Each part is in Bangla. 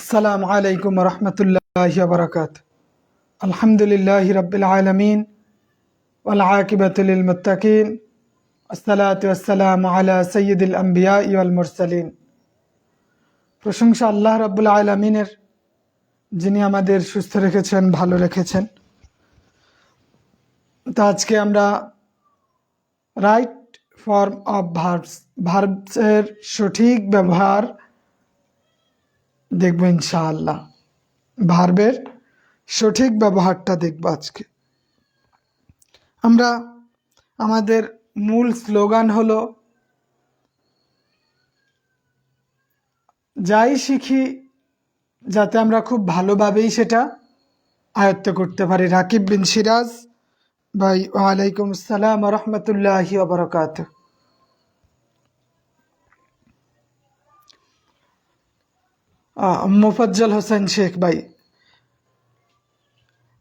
আসসালামু আলাইকুম ওয়া রাহমাতুল্লাহি ওয়া বারাকাতুহু। আলহামদুলিল্লাহি রাব্বিল আলামিন ওয়াল আকিবাতু লিল মুত্তাকিন। আসসালাতু ওয়াসসালামু আলা সাইয়্যিদিল আমবিয়া ওয়াল মুরসালিন। প্রশংসা আল্লাহ রাব্বুল আলামিনের, যিনি আমাদের সুস্থ রেখেছেন, ভালো রেখেছেন। তো আজকে আমরা রাইট ফর্ম অফ ভার্বসের সঠিক ব্যবহার দেখব ইনশাআল্লাহ। ভার্বের সঠিক ব্যবহারটা দেখব আজকে। আমরা আমাদের মূল স্লোগান হলো যাই শিখি যাতে আমরা খুব ভালোভাবেই সেটা আয়ত্ত করতে পারি। রাকিব বিন সিরাজ ভাই, ওয়ালাইকুম আসসালাম ওয়া রাহমাতুল্লাহি ওয়া বারাকাতুহু। মোফাজ্জল হোসেন শেখ ভাই,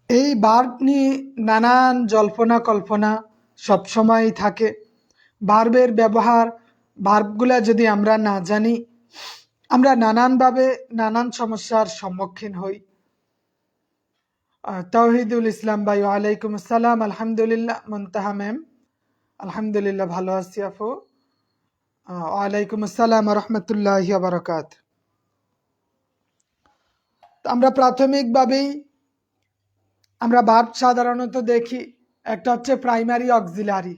এই ভার্ব নিয়ে নানান জল্পনা কল্পনা সবসময় থাকে। ভার্বের ব্যবহার, ভার্বগুলা যদি আমরা না জানি, আমরা নানানভাবে নানান সমস্যার সম্মুখীন হই। তাওহিদুল ইসলাম ভাই, ওয়ালাইকুম আসসালাম। আলহামদুলিল্লাহ। মুনতাহা ম্যাম, আলহামদুলিল্লাহ ভালো আছি আপু। ওয়ালাইকুম আসসালাম ওয়া রাহমাতুল্লাহি ওয়া বারাকাতুহু। আমরা প্রাথমিকভাবেই আমরা ভার্ব সাধারণত দেখি একটা হচ্ছে প্রাইমারি অক্সিলারি।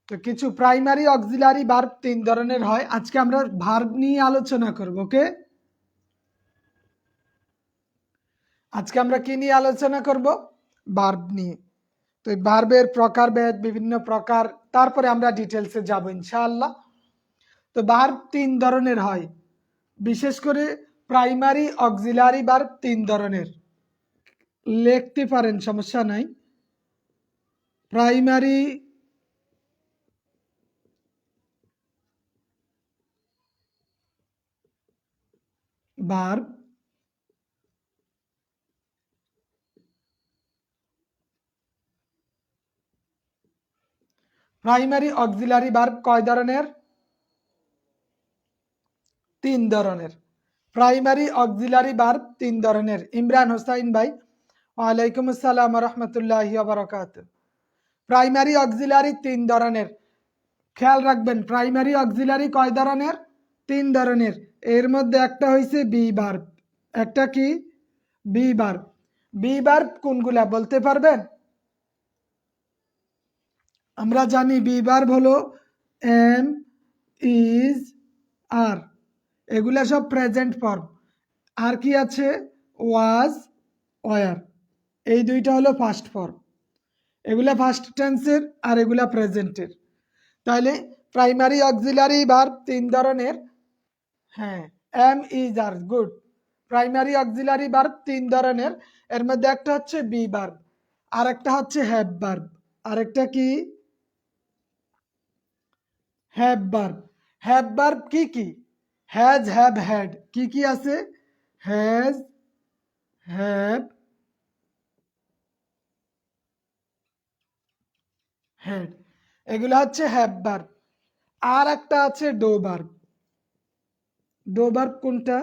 তো কিছু প্রাইমারি অক্সিলারি ভার্ব তিন ধরনের হয়। আজকে আমরা ভার্ব নিয়ে আলোচনা করব। ওকে, আজকে আমরা কি নিয়ে আলোচনা করব? ভার্ব নিয়ে। তো এই ভার্বের প্রকারভেদ, বিভিন্ন প্রকার, তারপরে আমরা ডিটেলসে যাব ইনশাআল্লাহ। তো ভার্ব তিন ধরনের হয়, বিশেষ করে প্রাইমারি অক্সিলারি ভার্ব তিন ধরনের। লিখতে পারেন, সমস্যা নাই। Primary verb primary auxiliary verb কয় ধরনের? তিন ধরনের। প্রাইমারি অক্সিলারি ভার্ব তিন ধরনের। ইমরান হোসাইন ভাই, ওয়ালাইকুম আসসালাম ওয়া রাহমাতুল্লাহি ওয়া বারাকাতুহু। প্রাইমারি অক্সিলারি তিন ধরনের। খেয়াল রাখবেন, প্রাইমারি অক্সিলারি কয় ধরনের? তিন ধরনের। এর মধ্যে একটা হইছে বি ভার্ব। একটা কি? Be verb. বি ভার্ব কোনগুলা বলতে পারবেন? আমরা জানি বি ভার্ব হলো এম, ইজ, আর। এগুলা সব প্রেজেন্ট ফর্ম। আর কি আছে? ওয়াজ, ওয়ার। এই দুইটা হলো ফার্স্ট ফর্ম। এগুলা ফার্স্ট টেন্সের আর এগুলা প্রেজেন্টের। তাহলে প্রাইমারি অক্সিলারি ভার্ব তিন ধরনের। হ্যাঁ, am, is, are. Good. Primary auxiliary verb তিন ধরনের। এর মধ্যে একটা হচ্ছে বি ভার্ব, আর একটা হচ্ছে হ্যাভ ভার্ব। আরেকটা কি? Have verb. হ্যাভ ভার্ব কি কি? Has, have, had. কি কি আছে? Has, have, had. এগুলো হচ্ছে হ্যাভ ভার্ব। আর একটা আছে ডো ভার্ব। ডো ভার্ব কোনটা?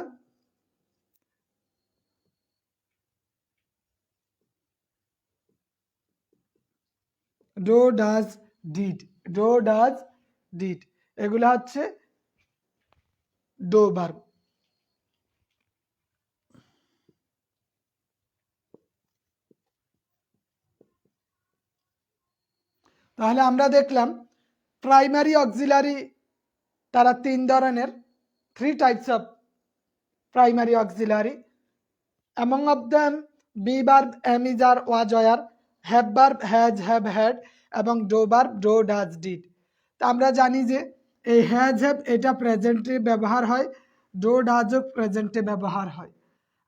Do, does, did. Do, does, did. এগুলো হচ্ছে ডো ভার্ব। তাহলে আমরা দেখলাম প্রাইমারি অক্সিলারি তারা তিন ধরনের। Three types of primary auxiliary. among of them be verb am, is, are, was, were. Have verb has, have, had. এবং do verb do, does, did. তা আমরা জানি যে এই হ্যাজ, হ্যাভ এটা প্রেজেন্টে ব্যবহার হয়, ডো, ডাজও প্রেজেন্টে ব্যবহার হয়।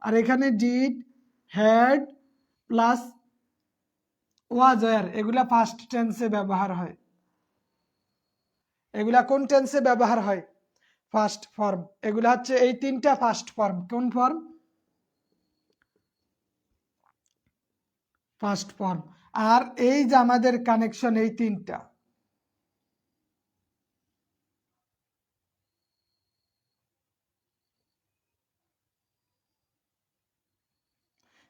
আর এখানে did, had plus was, were এগুলা ফার্স্ট টেন্সে ব্যবহার হয়। এগুলা কোন টেন্সে ব্যবহার হয়? First form. এগুলা হচ্ছে এই তিনটা ফার্স্ট ফর্ম। কোন ফর্ম? First form. আর এই যে আমাদের কানেকশন এই তিনটা,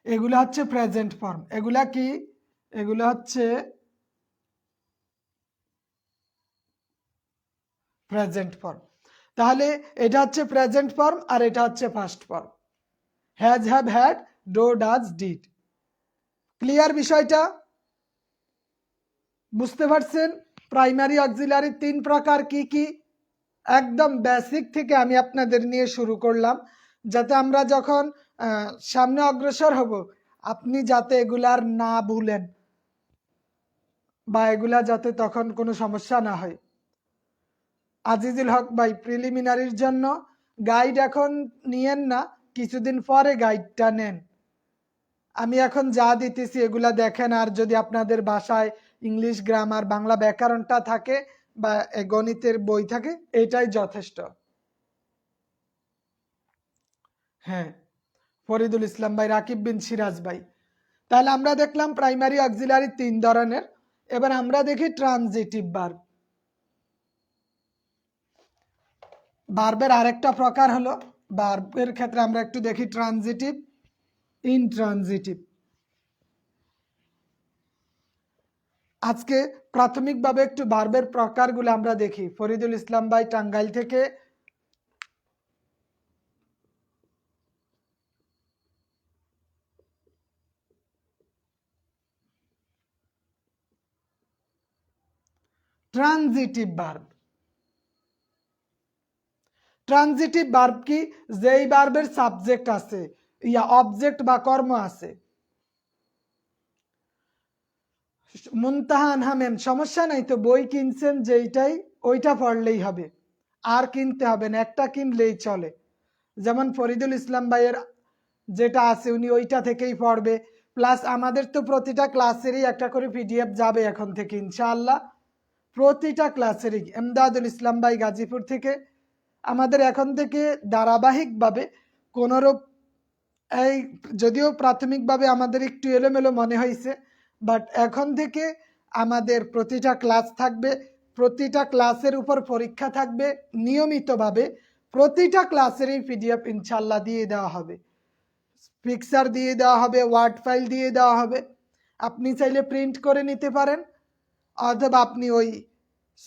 এগুলো হচ্ছে প্রেজেন্ট ফর্ম। এগুলা কি? এগুলো হচ্ছে প্রেজেন্ট ফর্ম। তাহলে এটা হচ্ছে প্রেজেন্ট ফর্ম আর এটা হচ্ছে first form. Has, have, had, do, does, did. Clear বিষয়টা? বুঝতে পারছেন? প্রাইমারি অক্সিলারি 3 প্রকার কি কি? একদম বেসিক থেকে আমি আপনাদের নিয়ে শুরু করলাম, যাতে আমরা যখন সামনে অগ্রসর হব আপনি যাতে এগুলার না ভুলেন বা এগুলা যাতে তখন কোনো সমস্যা না হয়। আজিজুল হক ভাই, প্রিলিমিনারির জন্য গাইড এখন নিয়েন না, কিছুদিন পরে গাইডটা নেন। আমি এখন যা দিতেছি এগুলা দেখেন, আর যদি আপনাদের বাসায় ইংলিশ গ্রামার, বাংলা ব্যাকরণটা থাকে বা গণিতের বই থাকে, এটাই যথেষ্ট। হ্যাঁ, ফরিদুল ইসলাম ভাই, রাকিব বিন সিরাজ ভাই। তাহলে আমরা দেখলাম প্রাইমারি অক্সিলারি 3 ধরনের। এবার আমরা দেখি ট্রানজিটিভ ভার্ব। ভার্বের আরেকটা প্রকার হলো, ভার্বের ক্ষেত্রে আমরা একটু দেখি ট্রানজিটিভ, ইনট্রানজিটিভ। আজকে প্রাথমিকভাবে একটু ভার্বের প্রকারগুলো আমরা দেখি। ফরিদুল ইসলাম ভাই টাঙ্গাইল থেকে। Transitive verb. ট্রানজিটিভ ভার্ব কি? যেই ভার্বের সাবজেক্ট আছে, অবজেক্ট বা কর্ম আছে। মুনতাহান হামেম, সমস্যা নাই তো, বই কিনছেন যেইটাই ওইটা পড়লেই হবে, আর কিনতে হবে না, একটা কিনলেই চলে। যেমন ফরিদুল ইসলাম ভাইয়ের যেটা আছে উনি ওইটা থেকেই পড়বে। প্লাস আমাদের তো প্রতিটা ক্লাসেরই একটা করে পিডিএফ যাবে এখন থেকে ইনশাআল্লাহ, প্রতিটা ক্লাসেরই। এমদাদুল ইসলাম ভাই গাজীপুর থেকে। আমাদের এখন থেকে ধারাবাহিকভাবে কোনোরূপ এই, যদিও প্রাথমিকভাবে আমাদের একটু এলোমেলো মনে হয়েছে, বাট এখন থেকে আমাদের প্রতিটা ক্লাস থাকবে, প্রতিটা ক্লাসের উপর পরীক্ষা থাকবে নিয়মিতভাবে। প্রতিটা ক্লাসেরই পিডিএফ ইনশাল্লাহ দিয়ে দেওয়া হবে, পিকচার দিয়ে দেওয়া হবে, ওয়ার্ড ফাইল দিয়ে দেওয়া হবে। আপনি চাইলে প্রিন্ট করে নিতে পারেন অথবা আপনি ওই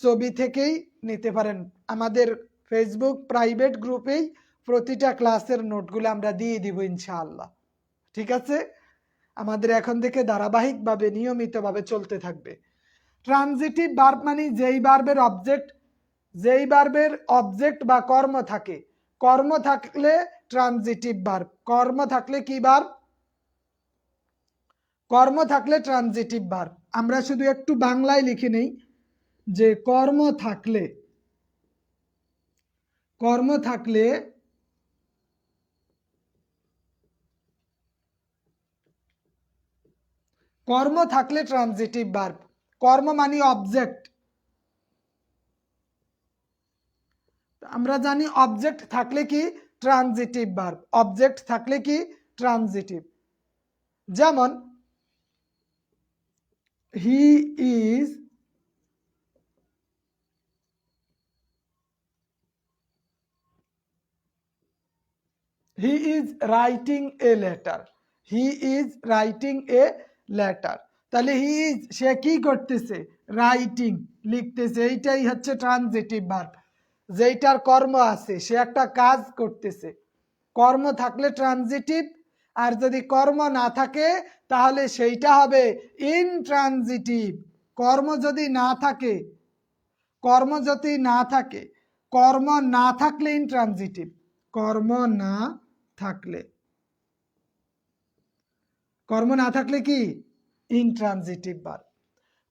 ছবি থেকেই নিতে পারেন। আমাদের ফেসবুক প্রাইভেট গ্রুপেই প্রতিটা ক্লাসের নোটগুলো আমরা দিয়ে দিব ইনশাআল্লাহ। ঠিক আছে? আমাদের এখন থেকে ধারাবাহিকভাবে নিয়মিতভাবে চলতে থাকবে। ট্রানজিটিভ ভার্ব মানে যেই ভার্বের অবজেক্ট বা কর্ম থাকে। কর্ম থাকলে ট্রানজিটিভ ভার্ব। কর্ম থাকলে কি ভার্ব? কর্ম থাকলে ট্রানজিটিভ ভার্ব। আমরা শুধু একটু বাংলায় লিখে নেই যে কর্ম থাকলে ট্রানজিটিভ ভার্ব। কর্ম মানে অবজেক্ট। আমরা জানি অবজেক্ট থাকলে কি? Transitive verb. অবজেক্ট থাকলে কি? ট্রানজিটিভ। যেমন he is writing a letter. He is writing a letter. তাহলে হি ইজ, সে কি করতেছে? রাইটিং, লিখতেছে। এইটাই হচ্ছে ট্রানজিটিভ ভার্ব। যেইটার কর্ম আছে, সে একটা কাজ করতেছে। কর্ম থাকলে ট্রানজিটিভ, আর যদি কর্ম না থাকে তাহলে সেইটা হবে ইনট্রানজিটিভ। কর্ম যদি না থাকে ইনট্রানজিটিভ। কর্ম না থাকলে কি? Intransitive verb.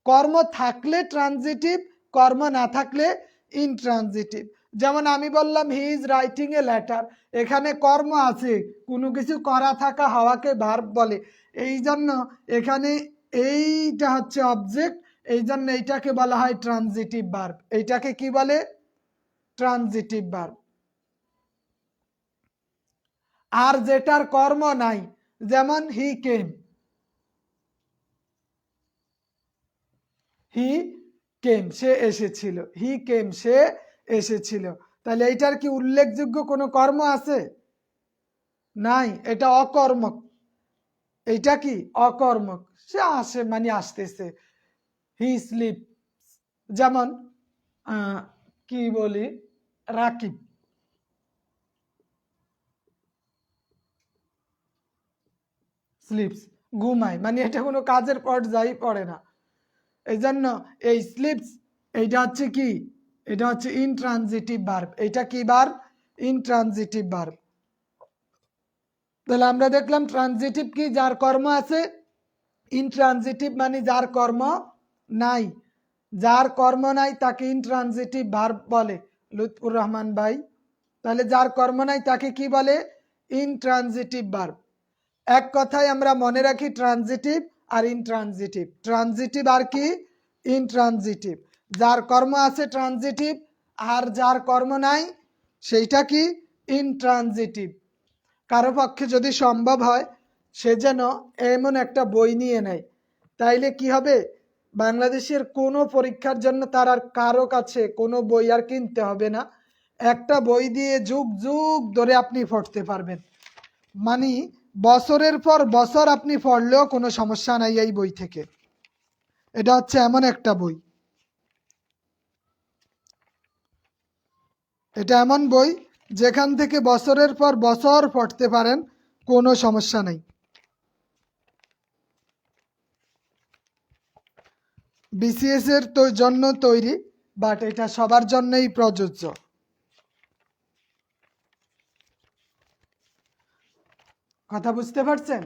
কর্ম থাকলে ট্রানজিটিভ, কর্ম না থাকলে ইনট্রানজিটিভ। যেমন আমি বললাম he is writing a letter, এখানে কর্ম আছে, কোনো কিছু করা থাকা হওয়াকে ভার্ব বলে। এই জন্য এখানে এইটা হচ্ছে অবজেক্ট, এই জন্য এইটাকে বলা হয় ট্রানজিটিভ ভার্ব। এইটাকে কি বলে? Transitive verb. আর যেটার কর্ম নাই, যেমন হি কেম, সে এসেছিল। সে এসেছিল। তাহলে এইটার কি উল্লেখযোগ্য কোনো কর্ম আছে? নাই, এটা অকর্মক। এইটা কি অকর্মক, সে আসে মানে আসতেছে। হি স্লিপ, যেমন কি বলি, রাকিব স্লিপস, ঘুমায়, মানে এটা কোনো কাজের পর্যায়ে পড়ে না। এই জন্য এই স্লিপস এইটা হচ্ছে কি, এটা হচ্ছে ইনট্রানজিটিভ ভার্ব। এটা কি ভার্ব? Intransitive verb. তাহলে আমরা দেখলাম ট্রানজিটিভ কি, যার কর্ম আছে। ইনট্রানজিটিভ মানে যার কর্ম নাই। যার কর্ম নাই তাকে ইনট্রানজিটিভ ভার্ব বলে, লুৎফুর রহমান ভাই। তাহলে যার কর্ম নাই তাকে কি বলে? Intransitive verb. এক কথায় আমরা মনে রাখি ট্রানজিটিভ আর ইনট্রানজিটিভ। ট্রানজিটিভ আর কি? ইনট্রানজিটিভ। যার কর্ম আছে ট্রানজিটিভ, আর যার কর্ম নাই সেইটা কি? ইনট্রানজিটিভ। কারো পক্ষে যদি সম্ভব হয় সে যেন এমন একটা বই নিয়ে নেয়, তাইলে কি হবে, বাংলাদেশের কোনো পরীক্ষার জন্য তার আর কারো কাছে কোনো বই আর কিনতে হবে না। একটা বই দিয়ে যুগ যুগ ধরে আপনি পড়তে পারবেন, মানে বছরের পর বছর আপনি পড়লেও কোনো সমস্যা নাই এই বই থেকে। এটা হচ্ছে এমন একটা বই, এটা এমন বই যেখান থেকে বছরের পর বছর পড়তে পারেন, কোনো সমস্যা নাই। বিসিএস এর জন্য তৈরি, বাট এটা সবার জন্যই প্রযোজ্য। কথা বুঝতে পারছেন?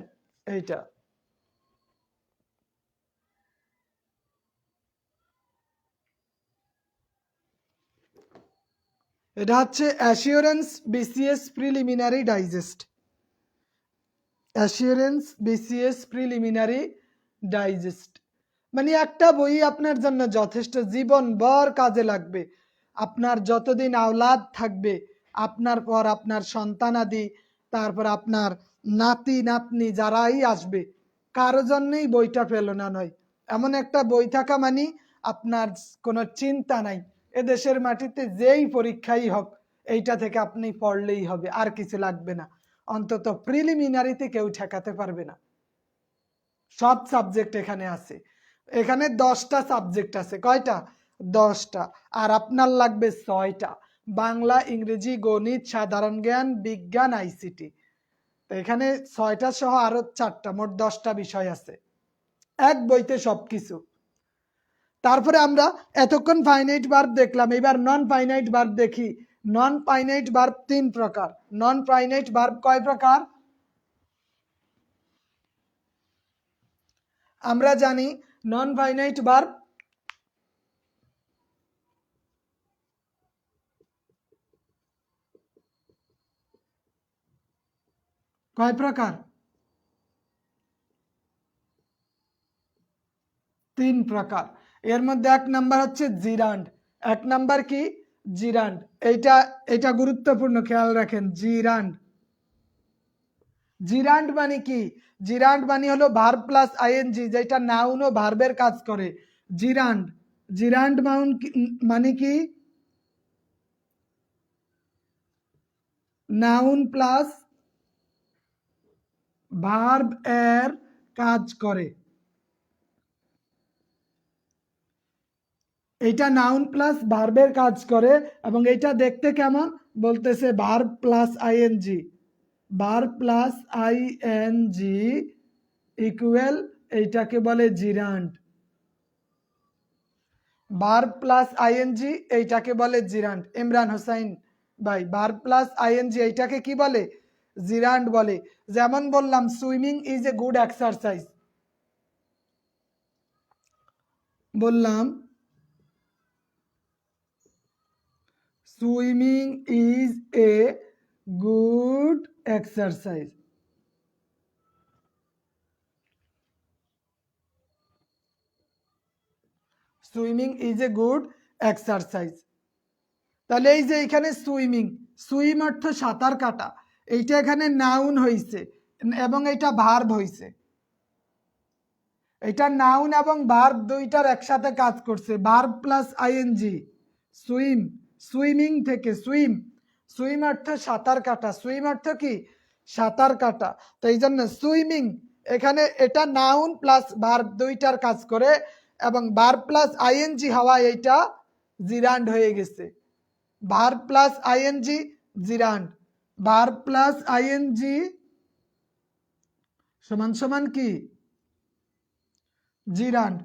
এইটা এটা হচ্ছে assurance BCS preliminary digest. Assurance BCS preliminary digest মানে একটা বই আপনার জন্য যথেষ্ট, জীবনভর কাজে লাগবে। আপনার যতদিন আওলাদ থাকবে, আপনার পর আপনার সন্তানাদি, তারপর আপনার নাতি নাতনি যারাই আসবে, কারো জন্যই বইটা ফেলনা নয়। এমন একটা বই থাকা মানে আপনার কোনো চিন্তা নাই, এদেশের মাটিতে যেই পরীক্ষাই হোক এইটা থেকে আপনি পড়লেই হবে, আর কিছু লাগবে না। অন্তত প্রিলিমিনারিতে কেউ ঠেকাতে পারবে না। সব সাবজেক্ট এখানে আছে। এখানে 10টা সাবজেক্ট আছে। কয়টা? 10টা। আর আপনার লাগবে 6টা, বাংলা, ইংরেজি, গণিত, সাধারণ জ্ঞান, বিজ্ঞান, আইসিটি। তো এখানে 6টা সহ আরো 4টা, মোট 10টা বিষয় আছে এক বইতে সবকিছু। তারপরে আমরা এতক্ষণ ফাইনাইট ভার্ব দেখলাম, এবার নন ফাইনাইট ভার্ব দেখি। নন ফাইনাইট ভার্ব 3 প্রকার। নন ফাইনাইট ভার্ব কয় প্রকার? আমরা জানি নন ফাইনাইট ভার্ব কয় প্রকার? 3 প্রকার। এর মধ্যে 1 নাম্বার হচ্ছে জিরান্ড। 1 নাম্বার কি? জিরান্ড। এইটা এটা গুরুত্বপূর্ণ, খেয়াল রাখেন। জিরান্ড, জিরান্ড মানে কি? জিরান্ড মানে হলো ভার্ব প্লাস আইএনজি, যেটা নাউন ও ভার্বের কাজ করে। জিরান্ড, জিরান্ড মানে কি? নাউন প্লাস ভার্ব এর কাজ করে। এটা নাউন প্লাস ভার্বের কাজ করে, এবং এটা দেখতে কেমন? বলতেছে verb plus I N G, verb plus I N G equal, এইটাকে বলে জিরান্ড। ভার্ব প্লাস আইএনজি এইটাকে বলে জিরান্ড। ইমরান হোসাইন ভাই, ভার্ব প্লাস আইএনজি এইটাকে কি বলে? জিরান্ড বলে। যেমন বললাম swimming is a good exercise, বললাম swimming is a good exercise. Swimming is a good exercise. তাহলে এই যে এখানে সুইমিং, সুইম অর্থ সাঁতার কাটা, এইটা এখানে নাউন হইছে এবং এটা ভার্ব হইছে। এটা নাউন এবং ভার্ব দুইটার একসাথে কাজ করছে, verb plus I N G. Swim, swimming থেকে সুইম, সুইম অর্থ সাঁতার কাটা, সুইম অর্থ কি? সাঁতার কাটা। তো এই জন্য সুইমিং এখানে এটা নাউন প্লাস ভার্ব দুইটার কাজ করে এবং ভার্ব প্লাস আইএনজি হওয়া এইটা জিরান্ড হয়ে গেছে। Verb plus I N G gerund, verb plus I N G সমান সমান কি জিরান্ড।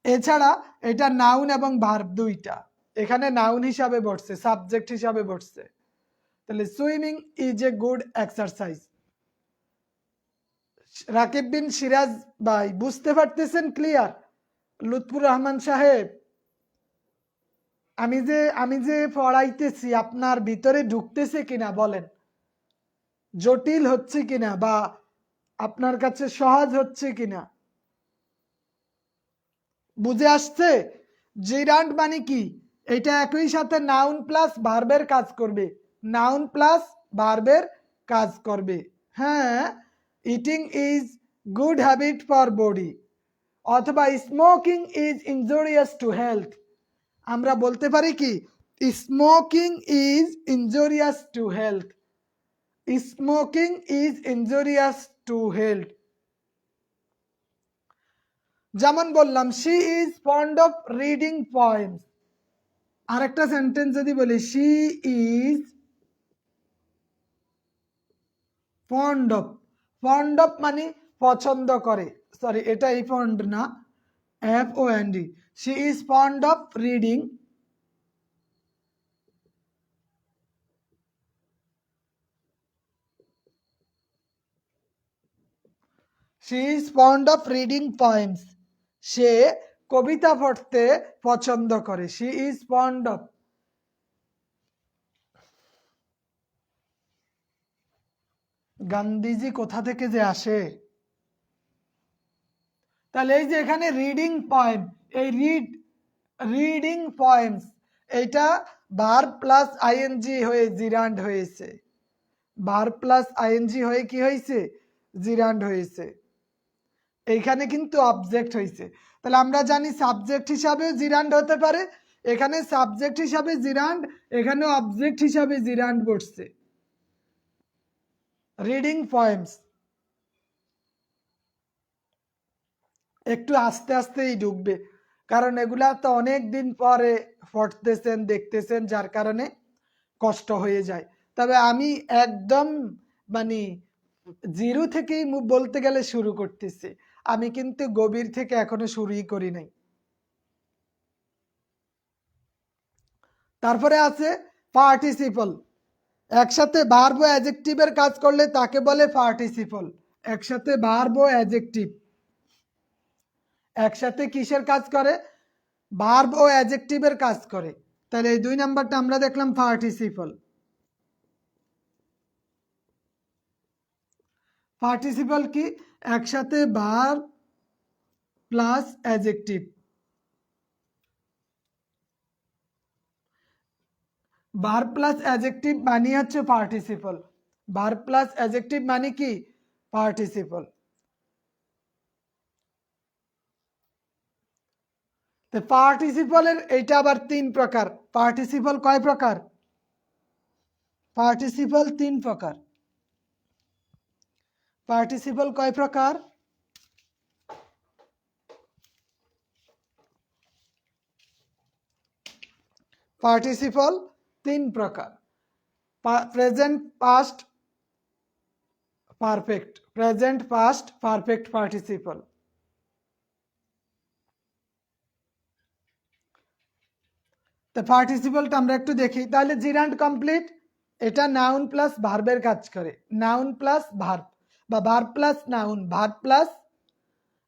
এছাড়া এটা নাউন এবং ভার্ব দুইটা, এখানে নাউন হিসাবে বসছে, সাবজেক্ট হিসাবে বসছে। তাহলে swimming is a good exercise. Rakib bin Siraj ভাই বুঝতে পারতেছেন ক্লিয়ার? লুৎফুর রহমান সাহেব, আমি যে পড়াইতেছি আপনার ভিতরে ঢুকতেছে কিনা বলেন, জটিল হচ্ছে কিনা বা আপনার কাছে সহজ হচ্ছে কিনা, বুঝে আসছে? জিরান্ড মানে কি? এটা একই সাথে নাউন প্লাস ভার্বের কাজ করবে, নাউন প্লাস ভার্বের কাজ করবে। হ্যাঁ, eating is good habit for body, অথবা smoking is injurious to health. আমরা বলতে পারি কি smoking is injurious to health, smoking is injurious to health. যেমন বললাম she is fond of reading poems. আরেকটা সেন্টেন্স যদি বলি she is fond of, fond of মানে পছন্দ করে, সরি এটা এই ফন্ড না, FOND। She is fond of reading she is fond of reading poems, সে কবিতা পড়তে পছন্দ করে, she is fond of. Gandhiji কোথা থেকে যে আসে। তাহলে এই যে এখানে রিডিং পয়েম, এই রিডিং পয়েমস এইটা ভার্ব প্লাস আইএনজি হয়ে জিরান্ড হয়েছে, ভার্ব প্লাস আইএনজি হয়ে কি হয়েছে জিরান্ড হয়েছে। এইখানে কিন্তু অবজেক্ট হয়েছে, তাহলে আমরা জানি সাবজেক্ট হিসাবে জিরান্ড হতে পারে, এখানে সাবজেক্ট হিসাবে জিরান্ড, এখানে অবজেক্ট হিসাবে জিরান্ড বসছে। রিডিং পয়েমস একটু আস্তে আস্তেই ঢুকবে, কারণ এগুলা তো অনেক দিন পরে পড়তেছেন দেখতেছেন, যার কারণে কষ্ট হয়ে যায়। তবে আমি একদম মানে জিরো থেকেই বলতে গেলে শুরু করতেছি, আমি কিন্তু গভীর থেকে এখনো শুরুই করি নাই। তারপরে আছে পার্টিসিপল, একসাথে ভার্ব ও অ্যাডজেক্টিভের কাজ করলে তাকে বলে পার্টিসিপল। একসাথে ভার্ব ও অ্যাডজেক্টিভ একসাথে কিসের কাজ করে? ভার্ব ও অ্যাডজেক্টিভের কাজ করে। তাহলে এই 2 নাম্বারটা আমরা দেখলাম পার্টিসিপল। পার্টিসিপল কি? একসাথে verb plus adjective, verb plus adjective মানে হচ্ছে পার্টিসিপল, ভার্ব প্লাস অ্যাডজেক্টিভ মানে কি পার্টিসিপল। তো পার্টিসিপলের এটা আবার 3 প্রকার। পার্টিসিপল কয় প্রকার? পার্টিসিপল 3 প্রকার। পার্টিসিপল কয় প্রকার? পার্টিসিপল 3 প্রকার। Present past perfect, present past perfect participle. তো পার্টিসিপলটা আমরা একটু দেখি। তাহলে জিরান্ড কমপ্লিট, এটা নাউন প্লাস ভার্বের কাজ করে, নাউন প্লাস ভার্ব বা verb plus noun, verb plus,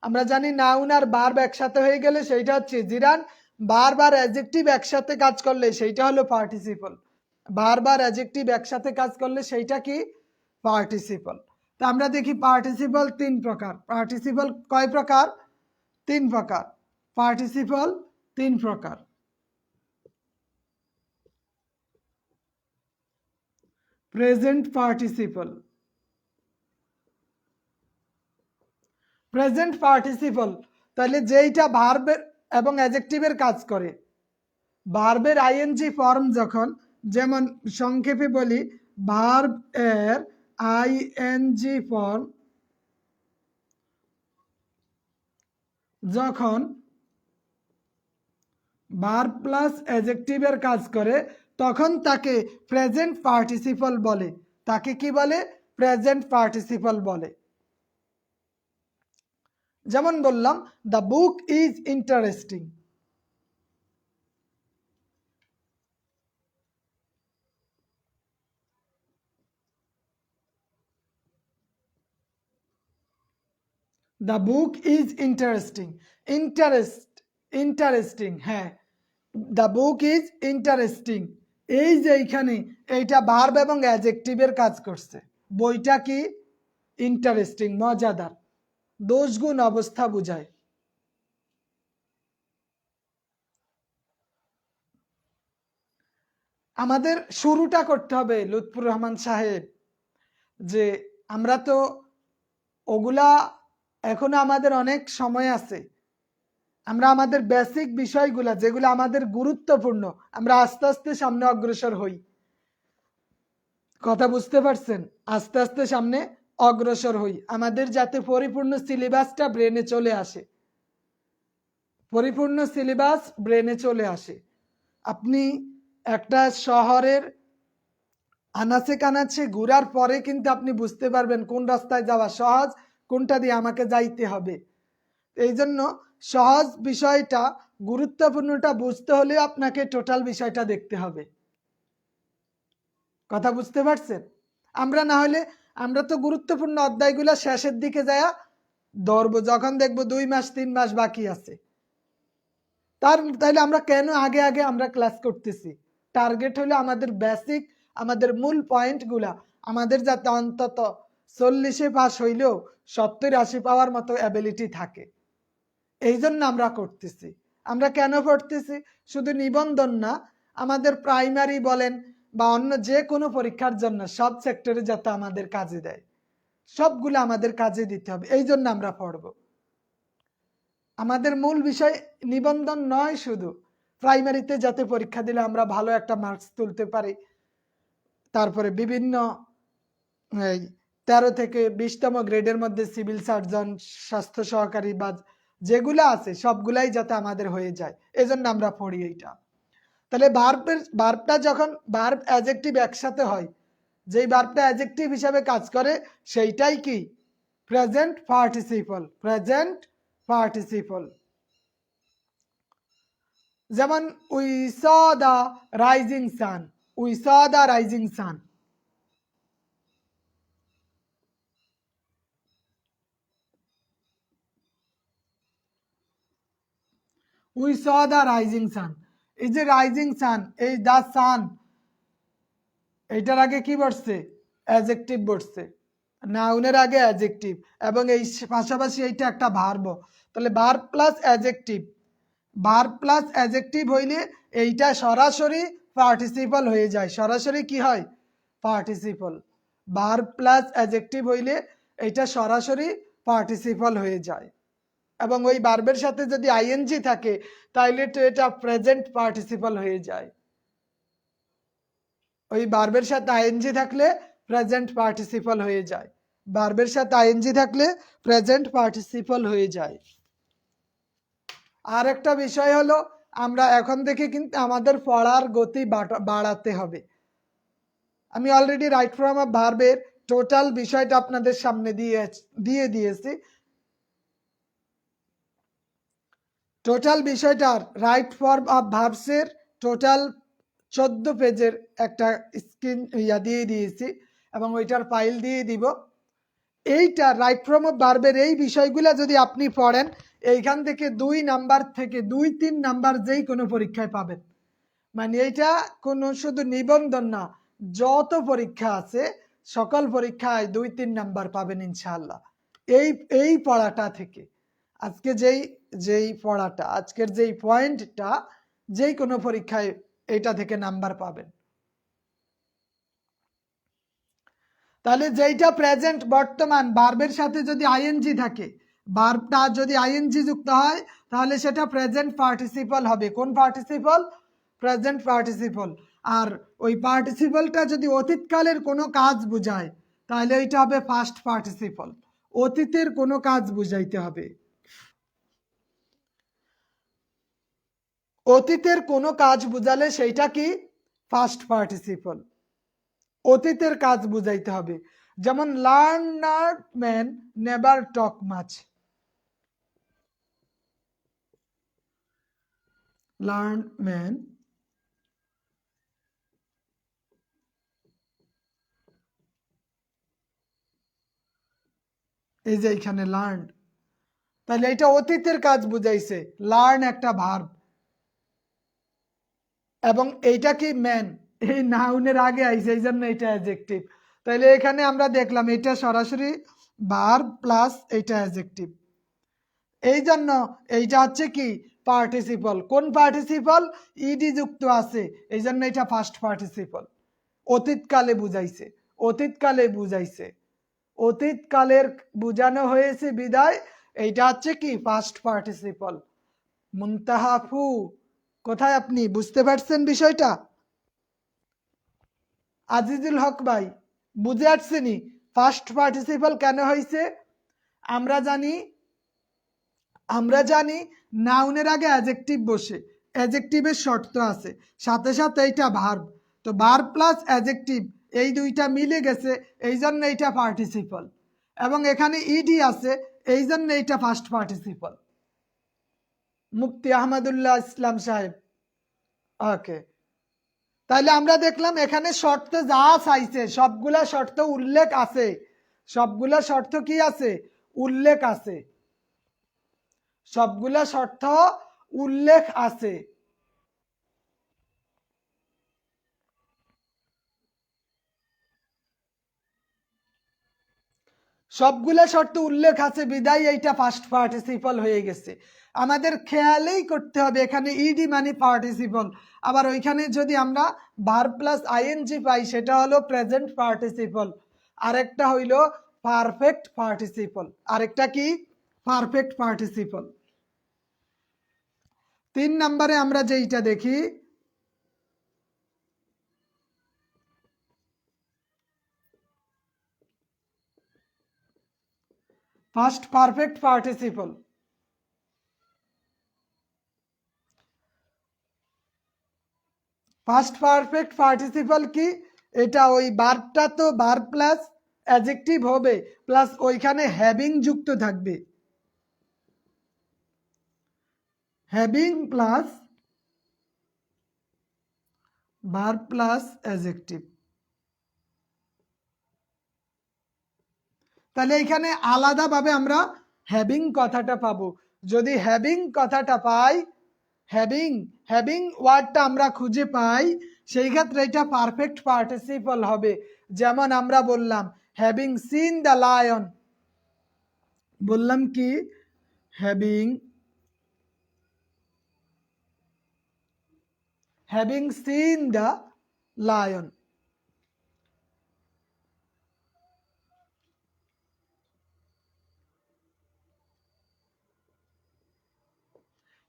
আমরা জানি নাউন আর ভার্ব একসাথে হয়ে গেলে সেইটা হচ্ছে জিরান্ড, ভার্ব আর অ্যাডজেক্টিভ একসাথে কাজ করলে সেইটা হলো পার্টিসিপল, ভার্ব আর অ্যাডজেক্টিভ একসাথে কাজ করলে সেইটা কি পার্টিসিপল। তো আমরা দেখি পার্টিসিপল 3 প্রকার। পার্টিসিপল কয় প্রকার? 3 প্রকার। পার্টিসিপল 3 প্রকার। প্রেজেন্ট পার্টিসিপল, প্রেজেন্ট পার্টিসিপল তাহলে যেইটা ভার্বের এবং অ্যাডজেক্টিভের কাজ করে, ভার্বের আইএনজি ফর্ম যখন, যেমন সংক্ষেপে বলি ভার্ব এর আইএনজি ফর্ম যখন ভার্ব প্লাস অ্যাডজেক্টিভের কাজ করে তখন তাকে প্রেজেন্ট পার্টিসিপল বলে। তাকে কি বলে? প্রেজেন্ট পার্টিসিপল বলে। যেমন বললাম, the book is interesting. The book is interesting. Interesting, হ্যাঁ, দ্য বুক ইজ ইন্টারেস্টিং। এই যে এইখানে এইটা ভার্ব এবং অ্যাডজেক্টিভের কাজ করছে। বইটা কি? ইন্টারেস্টিং, মজাদার। দোষগুণ অবস্থা বুঝায়। আমাদের শুরুটা করতে হবে লুৎফুর রহমান সাহেব, যে আমরা তো ওগুলা এখনো আমাদের অনেক সময় আছে। আমরা আমাদের বেসিক বিষয়গুলা যেগুলো আমাদের গুরুত্বপূর্ণ, আমরা আস্তে আস্তে সামনে অগ্রসর হই। কথা বুঝতে পারছেন? আস্তে আস্তে সামনে অগ্রসর হই, আমাদের যাতে পরিপূর্ণ সিলেবাসটা ব্রেনে চলে আসে। পরিপূর্ণ সিলেবাস ব্রেনে চলে আসে। আপনি একটা শহরের আনাচে কানাচে ঘুরার পরে কিন্তু আপনি বুঝতে পারবেন কোন রাস্তায় যাওয়া সহজ, কোনটা দিয়ে আমাকে যাইতে হবে। এই জন্য সহজ বিষয়টা, গুরুত্বপূর্ণটা বুঝতে হলে আপনাকে টোটাল বিষয়টা দেখতে হবে। কথা বুঝতে পারছেন? আমরা না হলে আমরা তো গুরুত্বপূর্ণ অধ্যায়গুলো শেষের দিকে যায় ধরবো, যখন দেখবো 2 মাস 3 মাস বাকি আছে। তাইলে আমরা কেন আগে আগে আমরা ক্লাস করতেছি? টার্গেট হলো আমাদের বেসিক, আমাদের মূল পয়েন্টগুলা আমাদের যাতে অন্তত 40-এ পাস হইলেও 70-80 পাওয়ার মতো অ্যাবিলিটি থাকে। এই জন্য আমরা করতেছি। আমরা কেন পড়তেছি? শুধু নিবন্ধন না, আমাদের প্রাইমারি বলেন বা অন্য যে কোনো পরীক্ষার জন্য সব সেক্টরে যাতে আমাদের কাজে দেয়, সবগুলো আমাদের কাজে দিতে হবে। এই জন্য আমরা পড়ব। আমাদের মূল বিষয় নিবন্ধন নয়, শুধু প্রাইমারিতে যাতে পরীক্ষা দিলে আমরা ভালো একটা মার্কস তুলতে পারি। তারপরে বিভিন্ন 13 থেকে 20তম গ্রেডের মধ্যে সিভিল সার্জন, স্বাস্থ্য সহকারী বা যেগুলো আছে সবগুলাই যাতে আমাদের হয়ে যায়, এজন্য আমরা পড়ি এইটা। তাহলে ভার্বটা যখন ভার্ব অ্যাডজেক্টিভ একসাথে হয়, যেই ভার্বটা অ্যাডজেক্টিভ হিসাবে কাজ করে সেইটাই কি? Present participle. Present participle. যেমন we saw the rising sun. We saw the rising sun. We saw the rising sun. এই যে রাইজিং সান, এই দ্য সান, এইটার আগে কি বসছে? অ্যাডজেক্টিভ বসছে। নাউনের আগে অ্যাডজেক্টিভ, এবং এই পাশাপাশি এইটা একটা ভার্ব। তাহলে verb plus adjective, verb plus adjective হইলে এইটা সরাসরি পার্টিসিপল হয়ে যায়। সরাসরি কি হয়? পার্টিসিপল। ভার্ব প্লাস অ্যাডজেক্টিভ হইলে এইটা সরাসরি পার্টিসিপল হয়ে যায়। এবং ওই ভার্বের সাথে যদি আইএনজি থাকে তাইলে তো এটা প্রেজেন্ট পার্টিসিপল হয়ে যায়। ওই ভার্বের সাথে আইএনজি থাকলে প্রেজেন্ট পার্টিসিপল হয়ে যায়। ভার্বের সাথে আইএনজি থাকলে প্রেজেন্ট পার্টিসিপল হয়ে যায়। আর একটা বিষয় হলো, আমরা এখন থেকে কিন্তু আমাদের পড়ার গতি বাড়াতে হবে। আমি অলরেডি রাইট ফর্ম অফ ভার্বের টোটাল বিষয়টা আপনাদের সামনে দিয়ে দিয়েছি। টোটাল বিষয়টার রাইট ফর্ম অফ ভার্বসের টোটাল 14 পেজের একটা স্ক্রিন দিয়ে দিয়েছি এবং ওইটার ফাইল দিয়ে দিব। এইটা রাইট ফর্ম অফ ভার্বের এই বিষয়গুলো যদি আপনি পড়েন, এইখান থেকে 2 নাম্বার থেকে 2-3 নাম্বার যেই কোনো পরীক্ষায় পাবেন। মানে এইটা কোনো শুধু নিবন্ধন না, যত পরীক্ষা আছে সকল পরীক্ষায় 2-3 নাম্বার পাবেন ইনশাআল্লাহ। এই পড়াটা থেকে আজকে যেই পড়াটা, আজকের যেই পয়েন্টটা, যেই কোনো পরীক্ষায় এইটা থেকে নাম্বার পাবেন। তাহলে যেইটা প্রেজেন্ট বর্তমান ভার্বের সাথে যদি আইএনজি থাকে, ভার্বটা যদি আইএনজি যুক্ত হয় তাহলে সেটা প্রেজেন্ট পার্টিসিপল হবে। কোন পার্টিসিপল? Present participle. আর ওই পার্টিসিপলটা যদি অতীতকালের কোনো কাজ বোঝায় তাহলে এটা হবে পাস্ট পার্টিসিপল। অতীতের কোনো কাজ বুঝাইতে হবে। অতীতের কোনো কাজ বুঝালে সেইটা কি ফার্স্ট পার্টিসিপল, অতীতের কাজ বুঝাইতে হবে। যেমন লার্নার ম্যান নেভার টক মাচ, লার্ন ম্যান এই যে এখানে লার্ন, তাহলে এটা অতীতের কাজ বুঝাইছে, লার্ন একটা ভার্ব, এবং এইটা কি ম্যান, এই নাউনের আগে আইছে, এই জন্য এটা অ্যাডজেক্টিভ। তাহলে এখানে আমরা দেখলাম এটা সরাসরি ভার্ব প্লাস এইটা অ্যাডজেক্টিভ, এই জন্য এইটা হচ্ছে কি পার্টিসিপল। কোন পার্টিসিপল? ইডি যুক্ত আছে, এই জন্য এটা ফার্স্ট পার্টিসিপল, অতীতকালে বুঝাইছে, অতীতকালে বুঝাইছে, অতীতকালের বুঝানো হয়েছে বিদায় এইটা হচ্ছে কি ফার্স্ট পার্টিসিপল। মুনতাহাফু, কোথায় আপনি বুঝতে পারছেন বিষয়টা? আজিজুল হক ভাই বুঝে আসছেনি ফার্স্ট পার্টিসিপল কেন হয়েছে? আমরা জানি নাউনের আগে অ্যাডজেক্টিভ বসে, অ্যাডজেক্টিভের শর্ত আছে, সাথে সাথে এইটা ভার্ব, তো ভার্ব প্লাস অ্যাডজেক্টিভ এই দুইটা মিলে গেছে, এই জন্য এইটা পার্টিসিপল, এবং এখানে ইডি আছে, এই জন্য এইটা ফার্স্ট পার্টিসিপল। মুফতি আহমদুল্লাহ ইসলাম সাহেব, ওকে। তাইলে আমরা দেখলাম এখানে শর্ত যা চাইছে সবগুলা শর্ত উল্লেখ আছে, সবগুলা শর্ত কি আছে? উল্লেখ আছে, সবগুলা শর্ত উল্লেখ আছে। সবগুলা শর্ত উল্লেখ আছে বিদায় এইটা ফার্স্ট পার্টিসিপল হয়ে গেছে। আমাদের খেয়ালেই করতে হবে এখানে ইডি মানে পার্টিসিপল, আবার ওইখানে যদি আমরা ভার্ব প্লাস আইএনজি পাই সেটা হলো প্রেজেন্ট পার্টিসিপল, আরেকটা হইল পারফেক্ট পার্টিসিপল, আরেকটা কি পারফেক্ট পার্টিসিপল। 3 নম্বরে আমরা যেইটা দেখি first perfect participle. First perfect participle কি? এটা ওই ভার্বটা তো ভার্ব প্লাস অ্যাডজেক্টিভ হবে, প্লাস ওইখানে হ্যাভিং যুক্ত থাকবে, having plus verb plus adjective. তাহলে এখানে আলাদাভাবে আমরা হ্যাভিং কথাটা পাবো। যদি হ্যাভিং কথাটা পাই, হ্যাভিং হ্যাভিং ওয়ার্ডটা আমরা খুঁজে পাই, সেই ক্ষেত্রে এটা পারফেক্ট পার্টিসিপল হবে। যেমন আমরা বললাম হ্যাভিং সিন দ্য লায়ন, বললাম কি having seen the lion,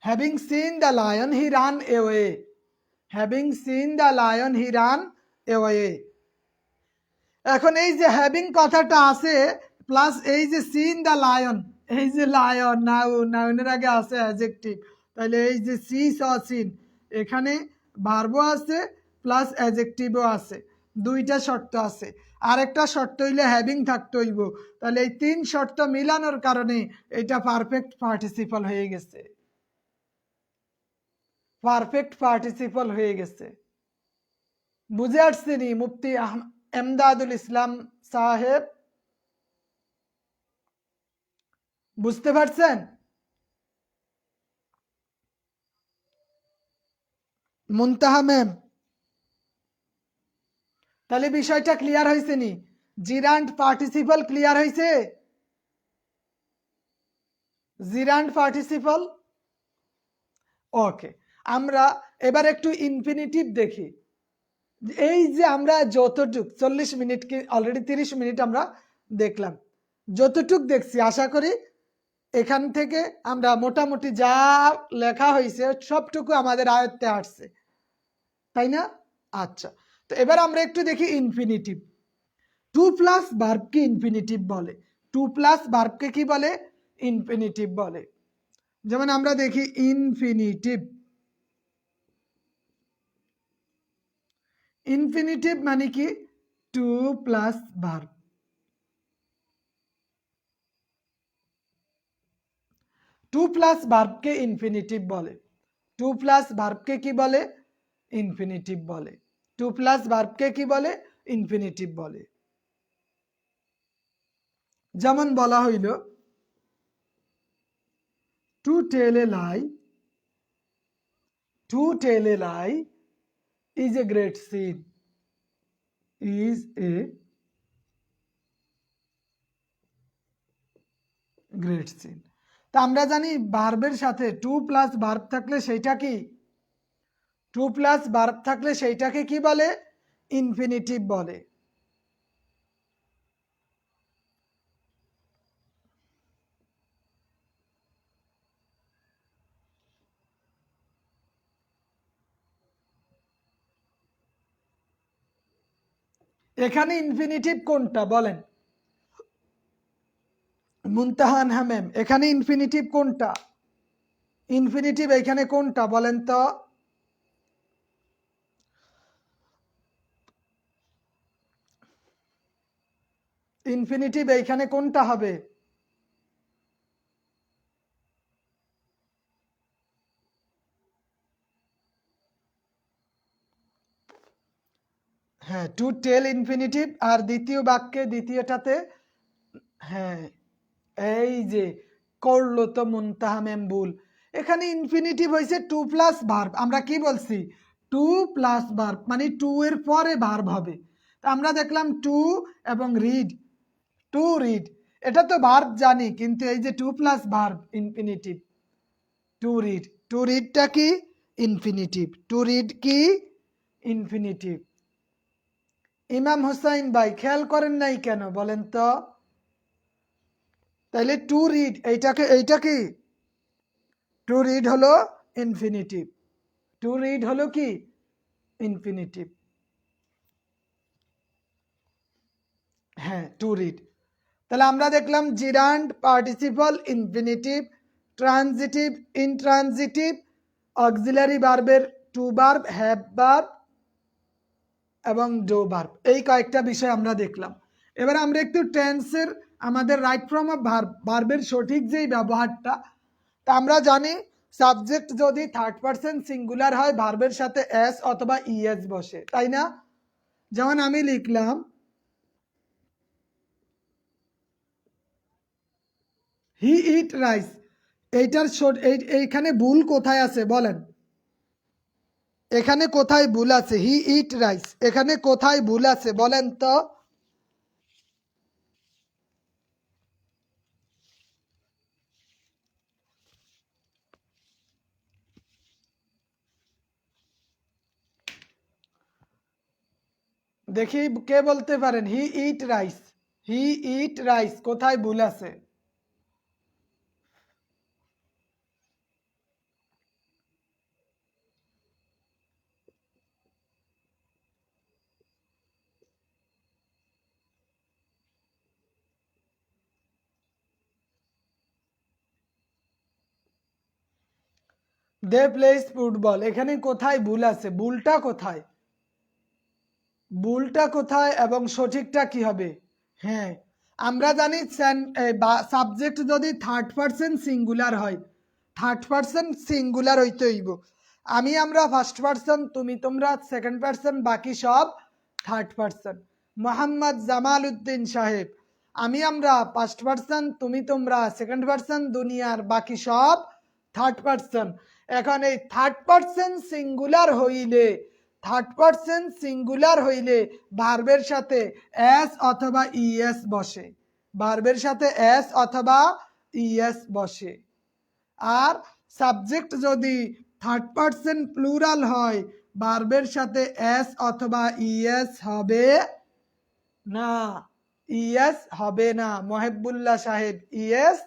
having seen the lion he ran away, having seen the lion he ran away। এখন এই যে হ্যাভিং কথাটা আছে প্লাস এই যে সিন দ্য লায়ন, এই যে লায়ন নাউনের আগে আছে অ্যাডজেক্টিভ, তাহলে এই যে সি স সিন, এখানে ভার্বও আছে প্লাস অ্যাডজেক্টিভও আছে, দুইটা শর্ত আছে। আরেকটা শর্ত হইলে হ্যাভিং থাকতে হইব, তাহলে এই 3 শর্ত মিলানোর কারণে এটা পারফেক্ট পার্টিসিপল হয়ে গেছে, পারফেক্ট পার্টিসিপল হয়ে গেছে। বুঝে আসছেনি মুফতি এমদাদুল ইসলাম সাহেব? বুঝতে পারছেন? মুনতাহা ম্যাম, তাহলে বিষয়টা ক্লিয়ার হয়েছে নি? জিরান্ড পার্টিসিপল ক্লিয়ার হয়েছে? জিরান্ড পার্টিসিপল, ওকে। আমরা এবার একটু ইনফিনিটিভ দেখি। এই যে আমরা যতটুক 40 মিনিট কি অলরেডি 30 মিনিট আমরা দেখলাম, যতটুক দেখছি আশা করি এখান থেকে আমরা মোটামুটি যা লেখা হয়েছে সবটুকু আমাদের আয়ত্তে আসছে, তাই না? আচ্ছা, তো এবার আমরা একটু দেখি ইনফিনিটিভ। 2 প্লাস ভার্বকে ইনফিনিটিভ বলে, 2 প্লাস ভার্বকে কি বলে? ইনফিনিটিভ বলে। যেমন আমরা দেখি ইনফিনিটিভ, ইনফিনিটিভ মানে কি to plus verb, to plus ভার্বকে ইনফিনিটিভ বলে, টু প্লাস ভার্বকে কি বলে ইনফিনিটিভ বলে, টু প্লাস ভার্বকে কি বলে ইনফিনিটিভ বলে। যেমন বলা হইল to tell a lie, to tell a lie is a great sin, is a great sin. তা আমরা জানি ভার্বের সাথে টু প্লাস ভার্ব থাকলে সেইটা কি, টু প্লাস ভার্ব থাকলে সেইটাকে কি বলে ইনফিনিটিভ বলে। এখানে ইনফিনিটিভ কোনটা বলেন মুনতাহান হামেম, এখানে ইনফিনিটিভ কোনটা, ইনফিনিটিভ এখানে কোনটা বলেন তো, ইনফিনিটিভ এইখানে কোনটা হবে, হ্যাঁ টু টেল ইনফিনিটিভ, আর দ্বিতীয় বাক্যে দ্বিতীয়টাতে হ্যাঁ এই যে করলো তো মুনতাহা মেম ভুল, এখানে ইনফিনিটিভ হয়েছে টু প্লাস ভার্ব, আমরা কি বলছি টু প্লাস ভার্ব মানে টু এর পরে ভার্ব হবে। তা আমরা দেখলাম টু এবং রিড, টু রিড এটা তো ভার্ব জানি, কিন্তু এই যে to plus verb infinitive, to read, to রিডটা কি ইনফিনিটিভ, টু রিড কি ইনফিনিটিভ। ইমাম হোসাইন ভাই খেয়াল করেন নাই কেন বলেন তো, তাইলে টু রিড এইটাকে এইটা কি টু রিড হলো ইনফিনিটিভ, টু রিড হলো কি ইনফিনিটিভ, হ্যাঁ টু রিড। তাহলে আমরা দেখলাম জিরান্ড, participle, infinitive, transitive, intransitive, auxiliary ভার্বের টু ভার্ব, হ্যাভ ভার্ব এবং ডো ভার্ব, এই কয়েকটা বিষয় আমরা দেখলাম। এবার আমরা একটু টেন্সের আমাদের রাইট ফ্রম অফ ভার্ব, ভার্বের সঠিক যেই ব্যবহারটা, তা আমরা জানি সাবজেক্ট যদি থার্ড পারসন সিঙ্গুলার হয় ভার্বের সাথে এস অথবা ইএস বসে, তাই না? যেমন আমি লিখলাম হি ইট রাইস, এইটার এইখানে ভুল কোথায় আছে বলেন, এখানে কোথায় ভুল আছে, হি ইট রাইস এখানে কোথায় ভুল আছে বলেন তো, দেখি কে বলতে পারেন হি ইট রাইস, হি ইট রাইস কোথায় ভুল আছে, দে প্লেস ফুটবল এখানে কোথায় ভুল আছে, ভুলটা কোথায়, ভুলটা কোথায় এবং সঠিকটা কি হবে। হ্যাঁ আমরা জানি সাবজেক্ট যদি থার্ড পারসন সিঙ্গুলার হয়, থার্ড পারসন সিঙ্গুলার হইতে হইব, আমি আমরা ফার্স্ট পারসন, তুমি তোমরা সেকেন্ড পারসন, বাকি সব থার্ড পারসন। মোহাম্মদ জামাল উদ্দিন সাহেব, আমি আমরা ফার্স্ট পারসন, তুমি তোমরা সেকেন্ড পারসন, দুনিয়ার বাকি সব থার্ড পারসন। এখন এই থার্ড পারসন সিঙ্গুলার হইলে, থার্ড পারসন সিঙ্গুলার হইলে ভার্বের সাথে এস অথবা ইএস বসে, ভার্বের সাথে এস অথবা ইএস বসে। আর সাবজেক্ট যদি থার্ড পারসন প্লুরাল হয় ভার্বের সাথে এস অথবা ইএস হবে না, ইএস হবে না মহিবুল্লাহ সাহেব, ইএস